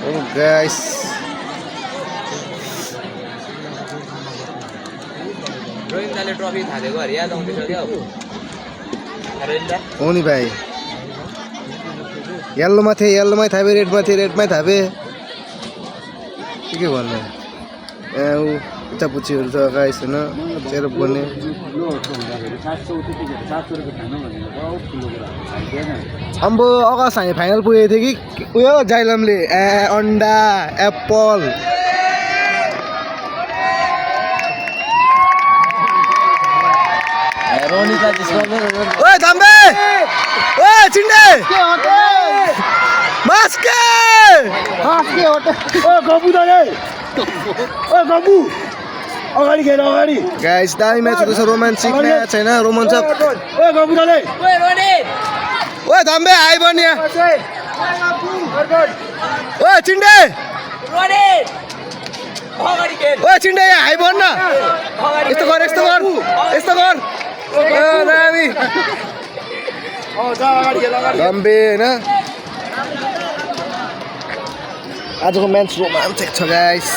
Oh guys, रोहितले trophy थालेको अरे याद आउँदैछ क्या रोहित हो नि भाइ येल्लोमा थिएँ येल्लोमै थापे रेडमा थिएँ रेडमै थापे के भन्नु ऊ पुच्चापुच्चीहरू छ गाइस होइन चेरप गर्ने अम्बो अगस्त हामी फाइनल पुगेको थियो कि उयो जाइलमले अन्डा एप्पल ओए दाम्बे ओए चिन्डे मास्के हास्के होटे ओ गबु दाले ओ गबु अगाडि खेल अगाडि गाइस दामी म्याच हुँदैछ रोमान्टिक म्याच हैन रोमाञ्चक ओ गबु दाले ओए रोने ओए दाम्बे आइ बन्या ओए चिन्डे रोने अगाडि खेल ओए चिन्डे यहाँ आइ बन्न यस्तो गर यस्तो गर दामी जा अगाडि खेल अगाडि दाम्बे हैन आजको म्याच रोमान्टिक छ गाइस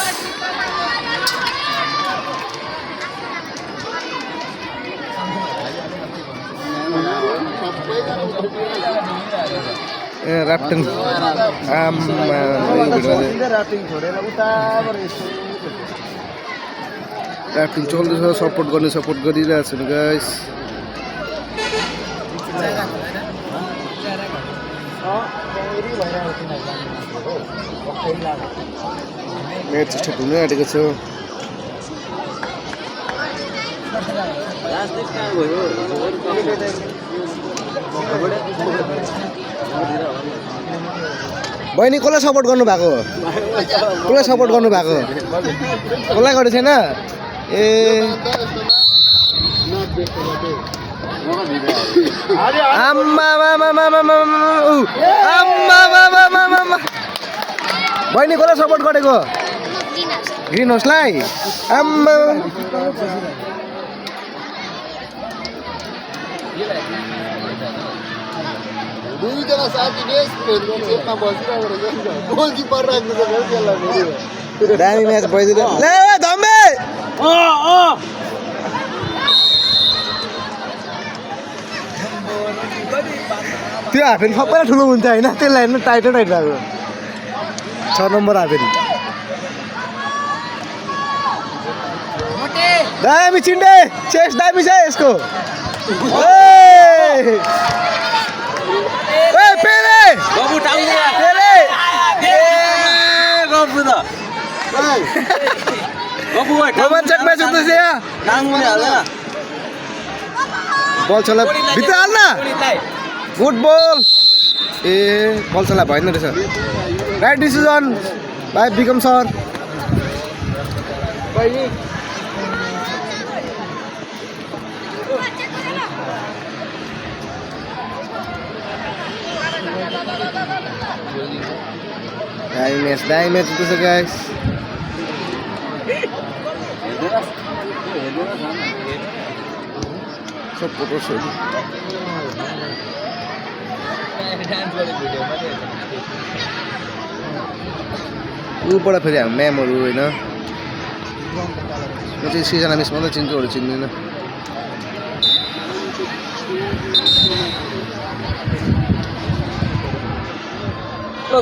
ऱ्याप्टन ऱ्याप्टिङ चल्दैछ सपोर्ट गरिरहेको छु नि गाइस म्याच स्टार्ट हुनै आँटेको छ बहिनी कसलाई सपोर्ट गर्नु भएको कसलाई गरेको छैन ए बहिनी कसलाई सपोर्ट गरेको ग्रिन हाउसलाई आम्मा दुईजना साथीले सेटमा बसिरहेको रहेछ गोलकिपर राख्नु छ त्यसलाई फेरि दामी म्याच भइदियो ले धम्बे त्यो हाफेन सबैलाई ठुलो हुन्छ होइन त्यसलाई हेर्नु टाइट भएको 6 नम्बर हाफेन दामी चिन्डे चेस्ट दामी छ यसको पेले गबु टाउले पेले गबु त गबु रोमाञ्चक म्याच हुँदैछ यहाँ नाङ्गुले हाल न बल चला भित्र हाल्न गुड बल ए बल चला भएन रहेछ राइट डिसिजन भाइ बिकम सर दामी म्याच हुँदैछ गाइस ऊबाट फेरि हाम्रो म्यामहरू होइन म चाहिँ सिजना मिस मात्रै चिन्छु अरू चिन्दिनँ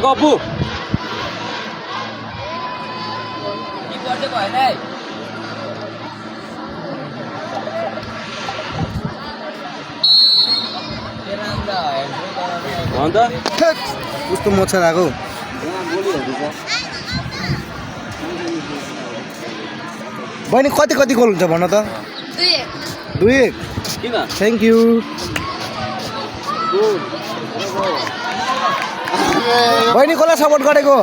गबु भएन है कस्तो मच्छर आएको बहिनी कति गोल हुन्छ भन त 2-1 किन थ्याङ्क यू बहिनी कसलाई सपोर्ट गरेको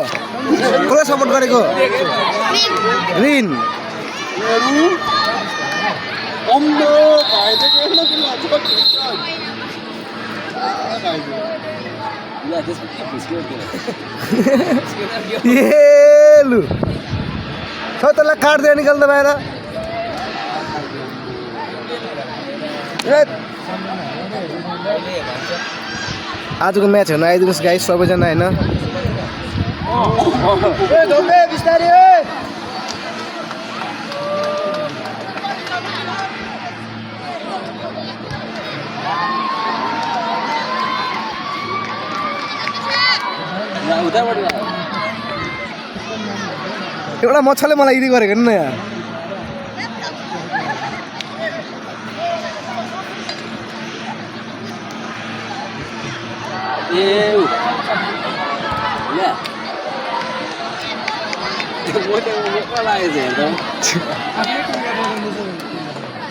ग्रिन लु त्यसलाई काट्दै निकाल्दा बाहिर आजको म्याच हेर्न आइदिनुहोस् गाइस सबैजना होइन धोके बिस्तारै एउटा मच्छरले मलाई यदि गरेको नि यहाँ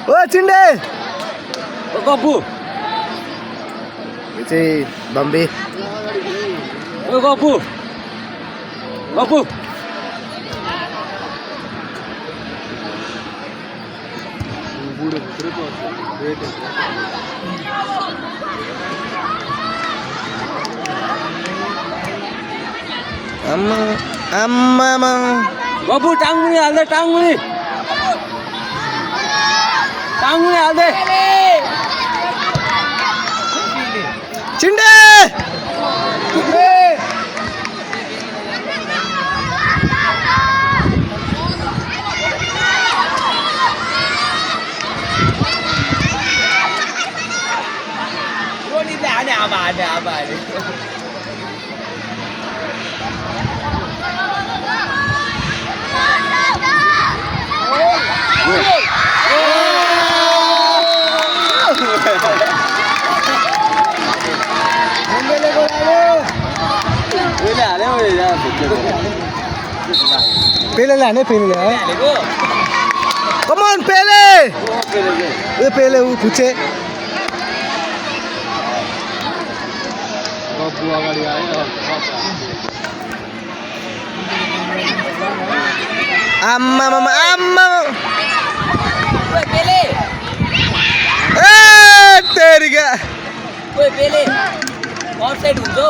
ओ चिन्डे गप्पु यो चाहिँ बम्बे गप्पु गप्पु आम्मा गप्पु टाङ्मुनि हाल्दै टाङ्मुनि हाल्दै चिन्डे पेलेले हाने पेलेले है कम ऑन पेले ए पेले उ पुछे आम्मा मामा आम्मा ओए पेले ए तेरीका ओए पेले अफसाइड हुन्छ हौ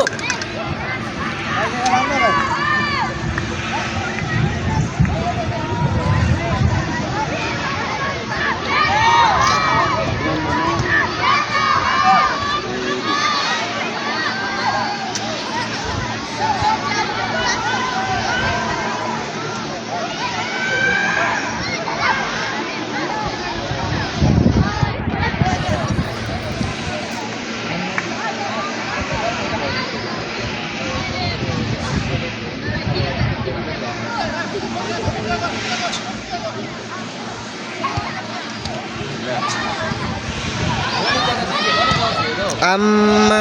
आम्मा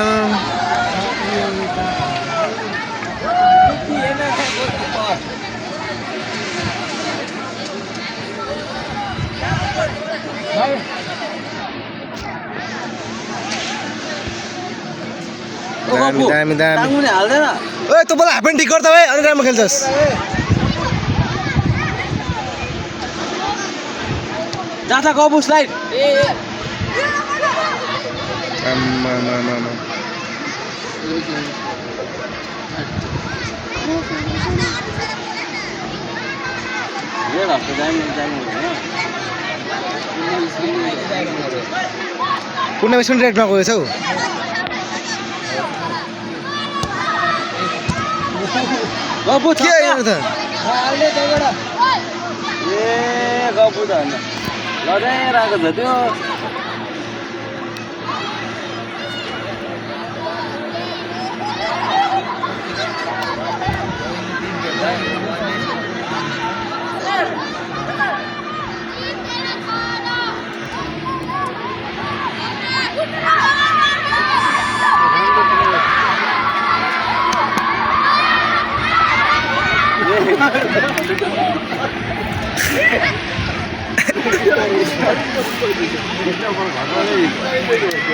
दामी टाङ्मुनि हाल्दैन ओए तँ मलाई हाफप्यान्ट ठिक गर्दा भाइ अनि राम्रो खेल्छस् जाता गबु स्लाइड आम्मा कुनै बेसमा रेडमा गएछ हौ गबु के यो त ए गबु त हैन लडाइरहेको छ त्यो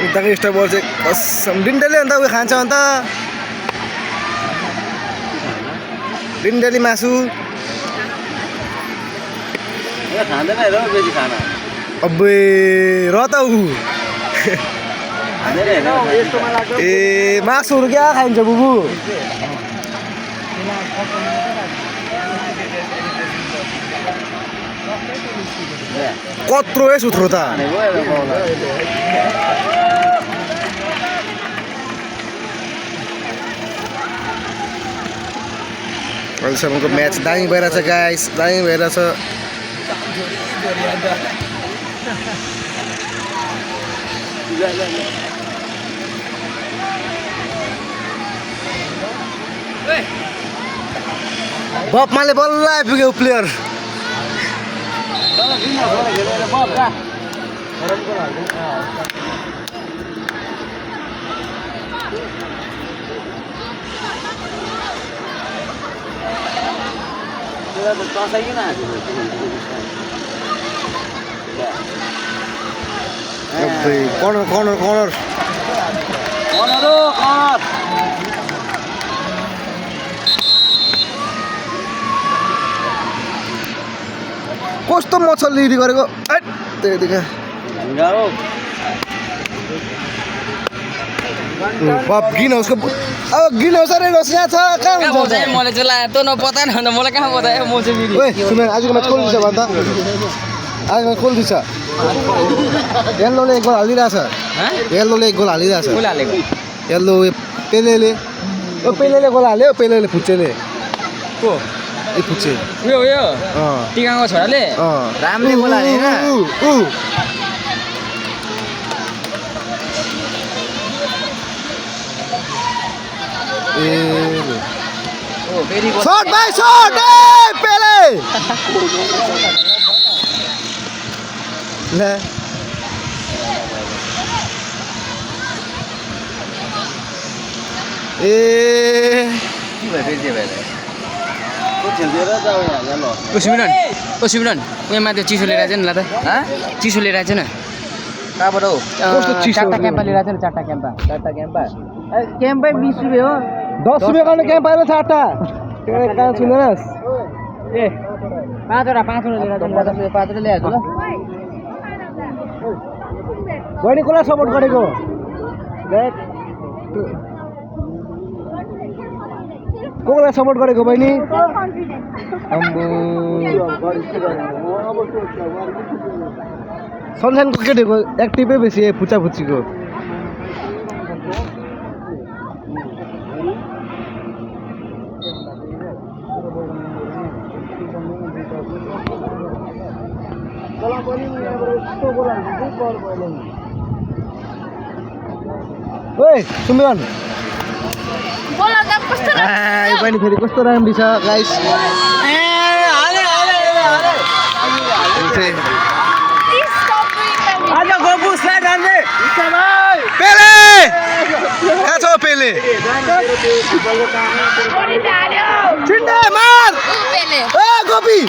उताको स्टप बल चाहिँ कसम डिन्डेली अन्त उयो खान्छ अन्त डिन्डेली मासु खाँदैन हेर बेसी खाना अब्बे र त ऊ ए मासुहरू क्या खाइन्छ बुबु कत्रो सुत्रो त अहिलेसम्मको म्याच दामी भइरहेछ गाइस, दामी भइरहेछ। बपमाले बल्ल आइपुग्यो प्लेयर। कर्नर कर्नर कर्नर कस्तो मच्छरले इडी गरेको त्यहाँदेखि ग्रिन हाउसको अब ग्रिन हाउस अरे रस यहाँ छ कहाँ हुन्छ मैले चाहिँ ला त नपता न मलाई कहाँ बतायो म चाहिँ ओए सुमेन आजको म्याच कोल दिन्छ भन्छ आजको म्याच कोल दिन्छ येल्लोले एक गोल हालिरहेछ येल्लोले एक गोल हालिरहेछ येल्लो पेलेले ओ पेलेले गोल हाल्यो पेलेले फुच्चेले को ए फुच्चे उयो टिकाको छोराले रामले गोल हालेन शॉट भाई शॉट पेले ले सिमरन उयोमा त्यो चिसो लिएर आएछ नि ल त चिसो लिएर आएछ न कहाँबाट हो चारवटा क्याम्पा लिएर आएछ नि चारवटा क्याम्पा क्याम्पै 20 रुपियाँ हो 10 रुपियाँ गर्ने क्याम्प आएर 4टा कहाँ सुनेनस् ए पाँचवटा लिएर आएछ 10 रुपियाँ पाँचवटा ल्याएको ल बहिनी कसलाई सपोर्ट गरेको कसलाई सपोर्ट गरेको बहिनी सनसाइनको केटीको एक्टिभै बेसी फुच्चा फुच्चीको ओए सुमिरन बहिनी फेरि कस्तो राम्री छ गाइस पेले कहाँ छ पेले छिन्डे मार ए गोपी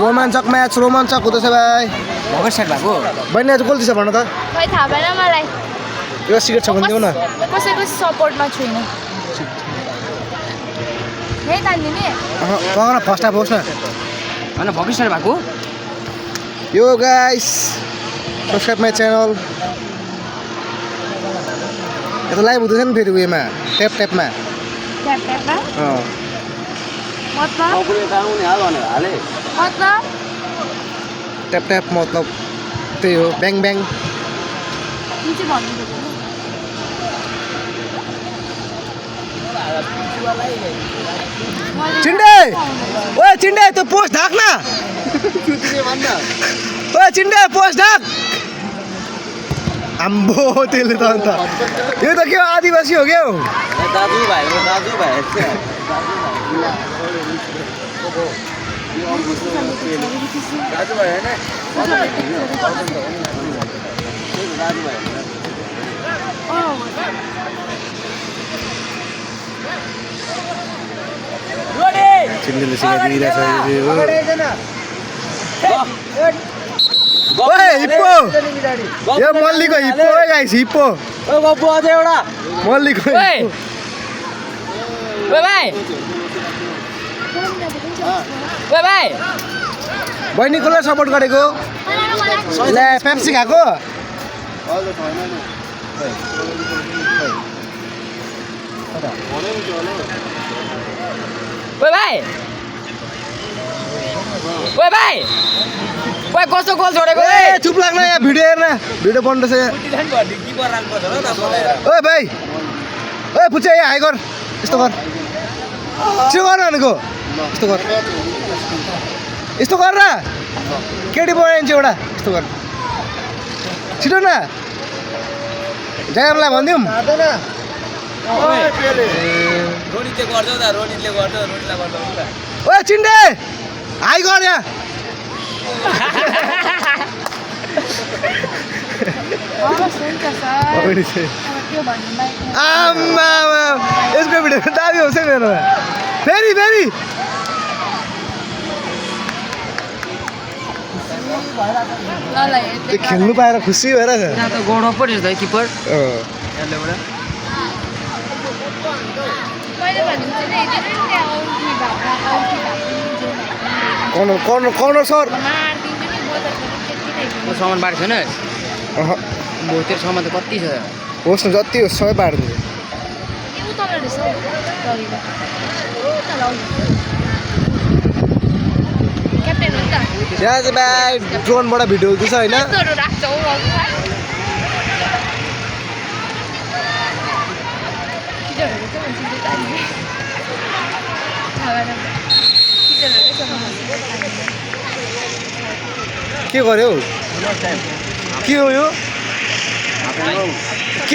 रोमाञ्चक म्याच रोमाञ्चक हुँदैछ भाइ भर्खर स्टार्ट भएको बहिनी आज गोल दिन्छ भन त खै थाहा भएन मलाई यो सिक्रेट छ भने देऊ न कसैको सपोर्टमा छुइनँ यही तान्दिने पगन फर्स्ट हाफ होस् न होइन भर्खर स्टार्ट भएको yo guys subscribe my channel यता लाइभ हुँदैछ नि फेरि उयोमा ट्यापमा ट्याप मतलब त्यही हो ब्याङ ब्याङ चिन्डे ओए चिन्डे त्यो पोस्ट ढाक न ओए चिन्डे पोस्ट ढाक आम्बो त्यसले त अन्त यो त के हो आदिवासी हो क्या दाजु भाइ चिन्डेले सिकाइदिइरहेछ ओए हिप्पो यो मल्लीको हिप्पो है गाइस हिप्पो मल्लीको बहिनी कसलाई सपोर्ट गरेको ले पेप्सी खाएको ओए भाइ ओए कस्तो गोल छोडेको ए चुप लाग्न यहाँ भिडियो हेर्न भिडियो बन्दैछ यहाँ ओए भाइ ओए पुच्चा यहाँ हाई गर यस्तो गर छिटो गर भनेको यस्तो गर यस्तो गर न केटी बनाइन्छ एउटा यस्तो गर छिटो न जयमलाई भनिदिउँ ओए चिन्डे हाई गर यहाँ हवस् हुन्छ सर अब त्यो भन्नु बाहेक आम्मा यसको भिडियो दाबी हुन्छ है मेरोमा फेरि फेरि ल ल त्यो खेल्नु पाएर खुसी भएर यहाँ त गौडा पो रहेछ है किपर मैले भनेको थिएँ नि यति नै त्यहाँ आउटी भएको कर्नर सर मारिदिन्छु नि म त त्यति नै म सामान बाँडेको छैन अह म तेरो सामान त कति छ होस् न जति होस् सबै पारिदिन्छु यो तल रहेछ हौ तरिलो तल आउनु क्याप्टेन हो नि त यहाँ चाहिँ भाइ ड्रोनबाट भिडियो हुँदैछ होइन यस्तोहरू राख्छ हौ अब किचनहरू चाहिँ हुन्छ त्यो तान्ने थाहा भएन किचनहरू चाहिँ के गर्यो के हो यो